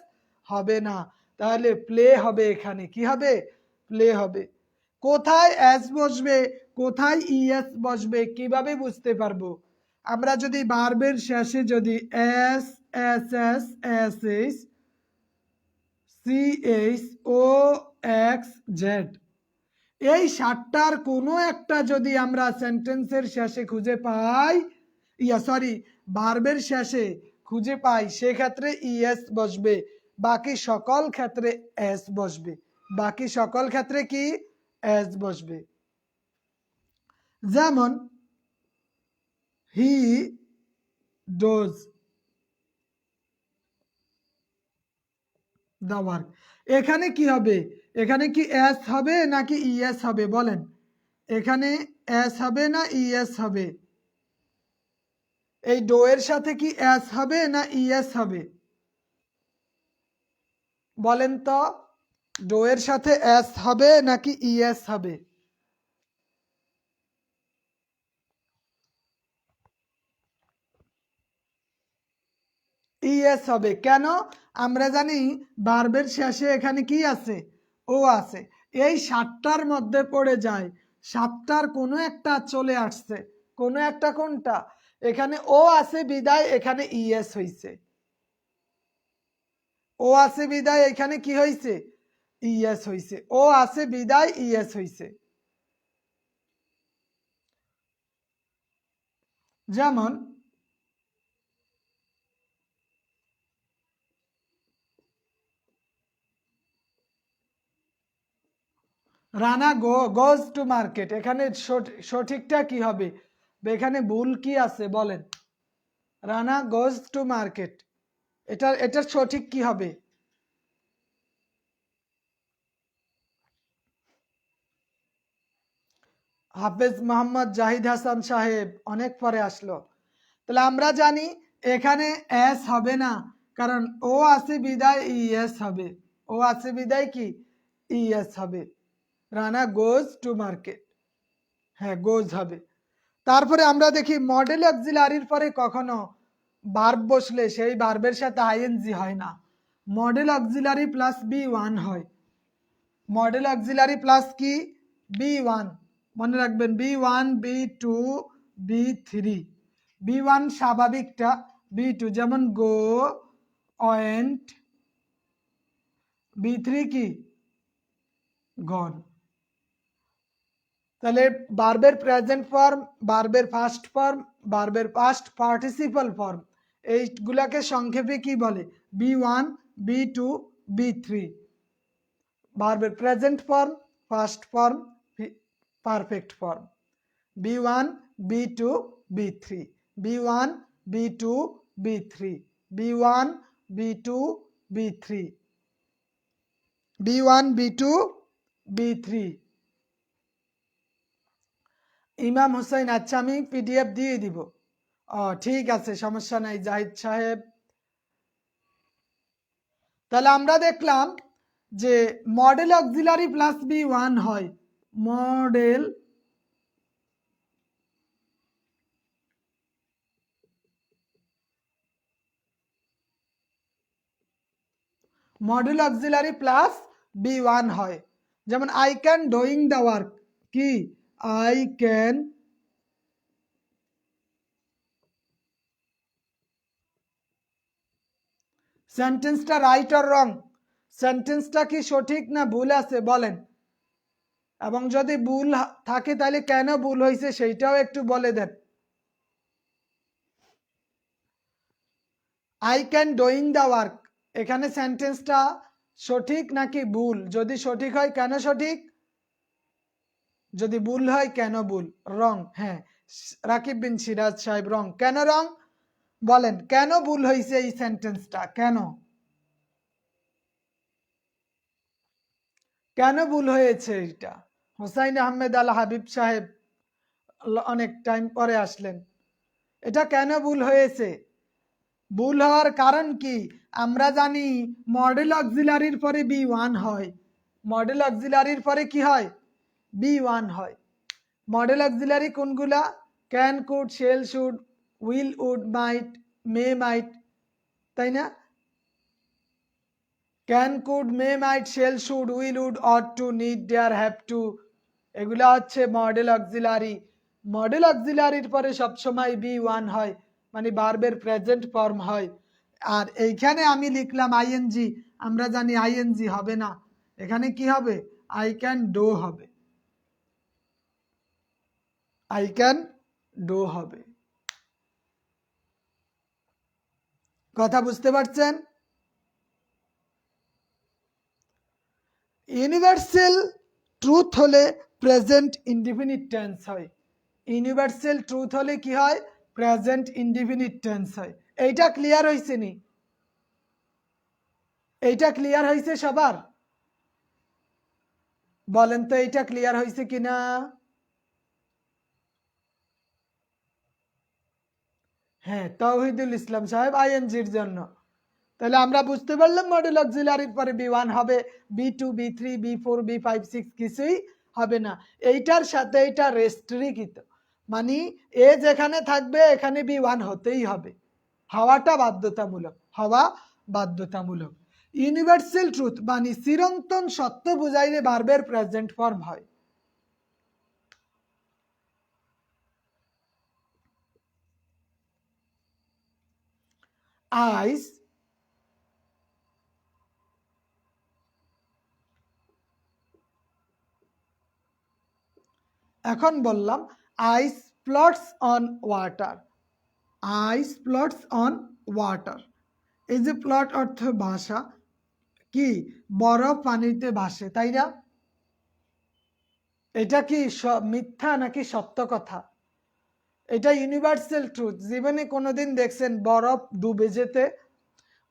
হবে না, তাহলে প্লে হবে, এখানে কি হবে প্লে হবে। কোথায় এস বসবে কোথায় ইএস বসবে কিভাবে বুঝতে পারবো, আমরা যদি ভার্বের শেষে যদি S S S S S C H O X Z এই 60টার কোনো একটা যদি আমরা সেন্টেন্সের শেষে খুঁজে পাই, ভার্বের শেষে খুঁজে পাই, সেক্ষেত্রে ইএস বসবে, বাকি সকল ক্ষেত্রে এস বসবে। বাকি সকল ক্ষেত্রে কি এস বসবে। যেমন হি ডোজ দ্য ওয়ার্ক, এখানে কি হবে? এখানে কি এস হবে নাকি ইএস হবে বলেন? এখানে এস হবে না ইএস হবে? এই ডো এর সাথে কি এস হবে না ইএস হবে বলেন তো? ডো এর সাথে এস হবে নাকি ইএস হবে? ইএস হবে। কেন? আমরা জানি ভার্বের শেষে এখানে কি আছে? ও আছে। এই 60টার মধ্যে পড়ে যায়, 7টার কোনো একটা চলে আসছে, কোনো একটা কোনটা? এখানে ও আছে বিদায় এখানে ইএস হইছে। ও আছে বিদায় এখানে কি হইছে? ইএস হইছে। ও আছে বিদায় ইএস হইছে। যেমন রানা গোজ টু মার্কেট, এখানে সঠিকটা কি হবে? এখানে ভুল কি আছে বলেন? রানা গোজ টু মার্কেট, এটার সঠিক কি হবে? হাফেজ মোহাম্মদ জাহিদ হাসান সাহেব অনেক পরে আসলো। তাহলে আমরা জানি এখানে এস হবে না, কারণ ও আছে বিদায় ইএস হবে। ও আছে বিদায় কি ইএস হবে। রানা গোজ টু মার্কেট, হ্যাঁ গোজ হবে। তারপরে আমরা দেখি মডেল অক্সিলারির পরে কখনো ভার্ব বসলে সেই ভার্বের সাথে আইএনজি হয় না। মডেল অক্সিলারি প্লাস বি1 হয়। মডেল অক্সিলারি প্লাস কি বি1, মনে রাখবেন বি1 বি2 বি3। বি1 স্বাভাবিকটা, বি2 যেমন গো ওয়েন্ট, বি3 কি গন। তাহলে ভার্বের প্রেজেন্ট ফর্ম, ভার্বের ফার্স্ট ফর্ম, ভার্বের পাস্ট পার্টিসিপল ফর্ম, এইগুলাকে সংক্ষেপে কি বলে? B one B2 বি3। ভার্বের present form, first form, perfect form. B one B2 বি3, B one B2 বি3, B one B2 বি3, B one B2 বি3। ইমাম হুসাইন, আচ্ছা আমি পিডিএফ দিয়ে দিব। ঠিক আছে, সমস্যা নাই জাহিদ সাহেব। তাহলে আমরা দেখলাম যে মডেল অক্সিলারি প্লাস বি1 হয়। মডেল অক্সিলারি প্লাস বি1 হয়। যেমন I can doing the work, কি আই ক্যান, সেন্টেন্সটা রাইট অর রং? সেন্টেন্সটা কি সঠিক না ভুল আছে বলেন? এবং যদি ভুল থাকে তাহলে কেন ভুল হয়েছে সেইটাও একটু বলে দেন। I can doing the work, এখানে সেন্টেন্সটা সঠিক নাকি ভুল? যদি সঠিক হয় কেন সঠিক? যদি ভুল হয় কেন ভুল? রং। হ্যাঁ, রাকিব বিন সিরাজ সাহেব রং। কেন রং বলেন? কেন ভুল হয়েছে এই সেন্টেন্সটা? কেন কেন ভুল হয়েছে এটা? হোসাইন আহমেদ আল হাবিব সাহেব অনেক টাইম পরে আসলেন। এটা কেন ভুল হয়েছে? ভুল হওয়ার কারণ কি? আমরা জানি মডেল অক্সিলারির পরে বি1 হয়। মডেল অক্সিলারির পরে কি হয়? বি1 হয়। মডেল অক্সিলারি কোনগুলা? Can, could, shall, should, will, would, might, may, might, তাই না? Can, could, may, might, shall, should, will, would, ought to, need, dare, have to, এগুলা হচ্ছে মডেল অক্সিলারি। মডেল অক্সিলারির পরে সবসময় বি1 হয়, মানে ভার্বের প্রেজেন্ট ফর্ম হয়। আর এইখানে আমি লিখলাম আইএনজি, আমরা জানি আইএনজি হবে না, এখানে কি হবে? আই ক্যান ডু হবে। আই ক্যান ডু হবে। কথা বুঝতে পারছেন? ইউনিভার্সাল ট্রুথ হলে প্রেজেন্ট ইনডিফিনিট টেন্স হয়। ইউনিভার্সাল ট্রুথ হলে কি হয়? প্রেজেন্ট ইনডিফিনিট টেন্স হয়। এইটা ক্লিয়ার হয়েছে নি? এইটা ক্লিয়ার হয়েছে সবার? বলেন তো এইটা ক্লিয়ার হয়েছে কিনা? হ্যাঁ, তাওহিদুল ইসলাম সাহেব আইএনজির জন্য। তাহলে আমরা বুঝতে পারলাম মডেল অক্সিলারির পরে বি1 হবে, বি2, বি3, বি4, বি5, 6 কিছুই হবে না। এইটার সাথে এটা রেস্ট্রিক্ট, মানে এ যেখানে থাকবে এখানে বি1 হতেই হবে, হওয়াটা বাধ্যতামূলক, হওয়া বাধ্যতামূলক। ইউনিভার্সাল ট্রুথ মানে চিরন্তন সত্য বুঝাইলে ভার্বের প্রেজেন্ট ফর্ম হয়। আইস এখন বললাম ice floats on water. Ice floats on water, এই যে প্লট অর্থ ভাষা, কি বরফ পানিতে ভাসে, তাই না? এটা কি মিথ্যা নাকি সত্য কথা? এটা ইউনিভার্সাল ট্রুথ। জীবনে কোনোদিন দেখছেন বরফ ডুবে যেতে?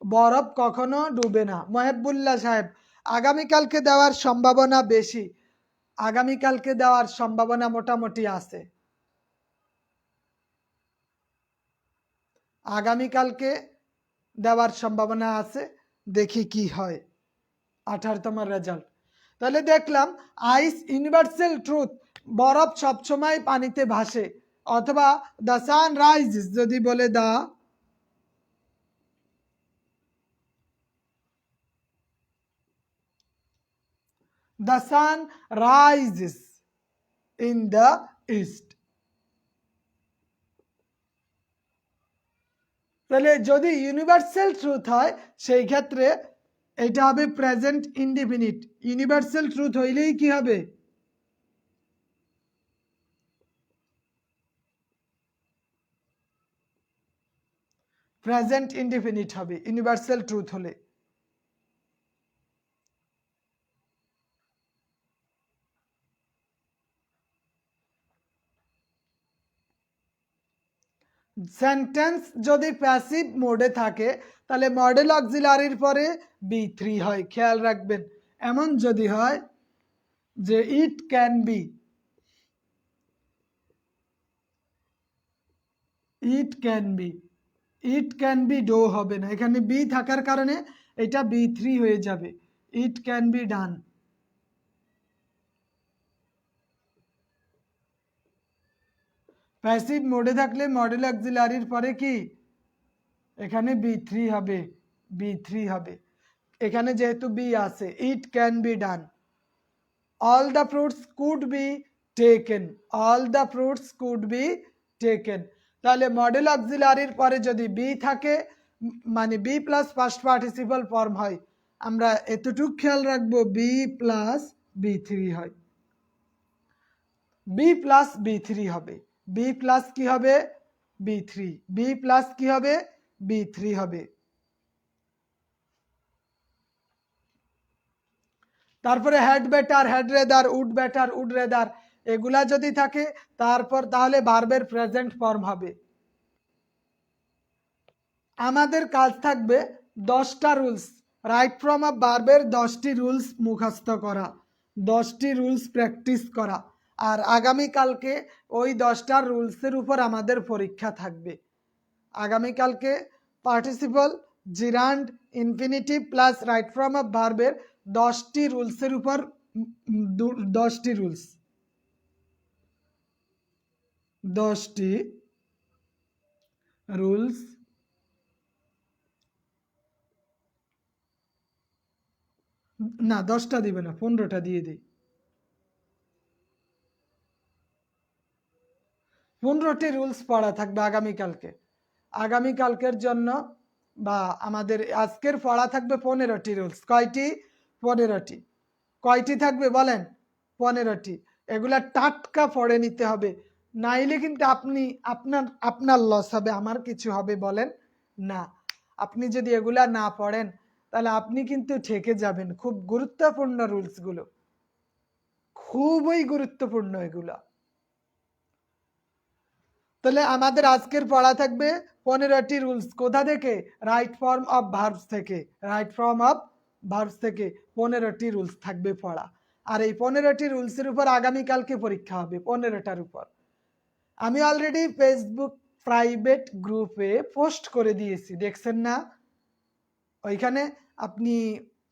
বরফ কখনো ডুবে না। মহেবুল্লাহ সাহেব, আগামীকালকে দেওয়ার সম্ভাবনা বেশি, আগামীকালকে দেওয়ার সম্ভাবনা মোটামুটি আছে। আগামীকালকে দেওয়ার সম্ভাবনা আছে, দেখি কি হয় 18তম রেজাল্ট। তাহলে দেখলাম আইস ইউনিভার্সাল ট্রুথ, বরফ সবসময় পানিতে ভাসে। অথবা দ্য সান রাইজেস যদি বলে the sun rises in the east. তাহলে যদি ইউনিভার্সাল ট্রুথ হয় সেই ক্ষেত্রে এটা হবে প্রেজেন্ট ইনডিফিনিট। ইউনিভার্সাল ট্রুথ হইলেই কি হবে? প্রেজেন্ট ইনডিফিনিট হবে ইউনিভার্সাল ট্রুথ হলে। সেন্টেন্স যদি প্যাসিভ মোডে থাকে তাহলে মডেল অক্সিলারির পরে বি3 হয়, খেয়াল রাখবেন। এমন যদি হয় যে it can be, it can be, it can be do হবে না, এখানে বি থাকার কারণে এটা বি3 হয়ে যাবে, ইট ক্যান বি ডান। প্যাসিভ মোডে থাকলে মডেল অক্সিলারির পরে কি এখানে বি3 হবে, বি3 হবে। এখানে যেহেতু বি আছে, ইট can be done. all the fruits could be taken, all the fruits could be taken। তাহলে মডেল অক্সিলারির পরে যদি বি থাকে মানে be plus first participle form হয়, আমরা এতটুকু খেয়াল রাখবো বি প্লাস বি3 হয়, বি প্লাস বি3 হবে, বি প্লাস কি হবে? বি3, বি প্লাস কি হবে? বি3 হবে। তারপরে had better, had rather, would better, would rather, এগুলা যদি থাকে তারপর তাহলে ভার্বের প্রেজেন্ট ফর্ম হবে। আমাদের কাজ থাকবে 10টা রুলস, রাইট ফ্রম আ ভার্বের 10টি রুলস মুখস্থ করা, 10টি রুলস প্র্যাকটিস করা। আর আগামীকালকে ওই 10টা রুলসের উপর আমাদের পরীক্ষা থাকবে। আগামীকালকে participle, জিরান্ড, infinitive plus right from a ভার্বের 10টি রুলসের উপর 10টি রুলস, 10টি রুলস না 10টা দিবে না, 15টা দিয়ে দিই। 15টি রুলস পড়া থাকবে আগামীকালকে। আগামীকালকের জন্য বা আমাদের আজকের পড়া থাকবে 15টি রুলস। কয়টি? 15টি। কয়টি থাকবে বলেন? 15টি। এগুলা টাটকা পড়ে নিতে হবে, নাইলে কিন্তু আপনি আপনার লস হবে, আমার কিছু হবে বলেন না। আপনি যদি এগুলা না পড়েন তাহলে আপনি কিন্তু ঠকে যাবেন। খুব গুরুত্বপূর্ণ রুলস গুলো, খুবই গুরুত্বপূর্ণ এগুলা। তাহলে আমাদের আজকের পড়া থাকবে 15টি রুলস। কোথা থেকে? রাইট ফর্ম অফ ভার্বস থেকে। রাইট ফর্ম অফ ভার্বস থেকে 15টি রুলস থাকবে পড়া। আর এই 15টি রুলসের উপর আগামীকালকে পরীক্ষা হবে, 15টার উপর। আমি অলরেডি ফেসবুক প্রাইভেট গ্রুপে পোস্ট করে দিয়েছি, দেখছেন না? ওইখানে আপনি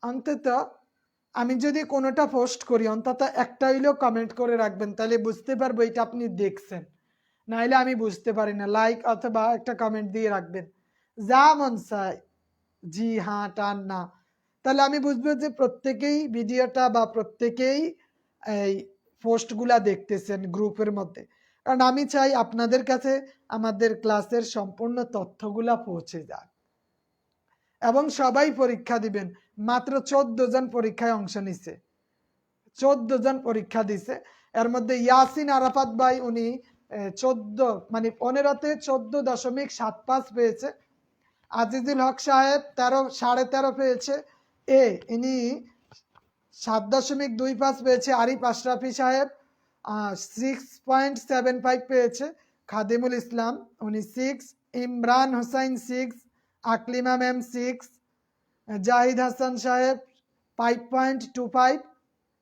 অন্তত, আমি যদি কোনোটা পোস্ট করি অন্তত একটা হইলেও কমেন্ট করে রাখবেন, তাহলে বুঝতে পারবো এটা আপনি দেখছেন। নাইলে আমি বুঝতে পারি না। লাইক অথবা একটা কমেন্ট দিয়ে রাখবেন, যা মন চায় জি হ্যাঁ টান না, তাহলে আমি বুঝবো যে প্রত্যেকেই ভিডিওটা বা প্রত্যেকেই এই পোস্টগুলা দেখতেছেন গ্রুপের মধ্যে। কারণ আমি চাই আপনাদের কাছে আমাদের ক্লাসের সম্পূর্ণ তথ্যগুলা পৌঁছে যাক এবং সবাই পরীক্ষা দিবেন। মাত্র 14 জন পরীক্ষায় অংশ নিছে, 14 জন পরীক্ষা দিছে। এর মধ্যে ইয়াসিন আরাফাত ভাই, উনি 14 মানে 15তে 14.75 পেয়েছে। আজিজুল হক সাহেব 13.5 পেয়েছে এ, ইনি 7.25 পেয়েছে। আরিফ আশরাফি সাহেব 6.75 পেয়েছে। খাদিমুল ইসলাম উনি 6, ইমরান হোসাইন 6, আকলিমা ম্যাম 6, জাহিদ হাসান সাহেব 5.25।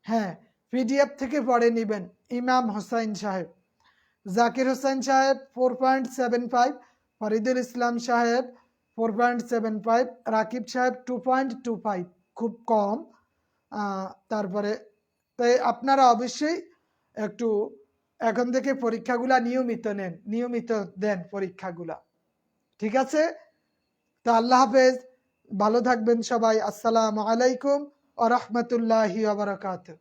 হ্যাঁ, পিডিএফ থেকে পড়ে নেবেন। ইমাম হোসাইন সাহেব, জাকির হোসেন সাহেব 4.75, ফরিদুল ইসলাম সাহেব 4.75, রাকিব সাহেব 2.25, খুব কম। তারপরে তাই আপনারা অবশ্যই একটু এখন থেকে পরীক্ষাগুলা নিয়মিত নেন, নিয়মিত দেন পরীক্ষাগুলা, ঠিক আছে? তো আল্লাহ হাফেজ, ভালো থাকবেন সবাই। আসসালামু আলাইকুম ওয়া রাহমাতুল্লাহি ওয়া বারাকাতুহু।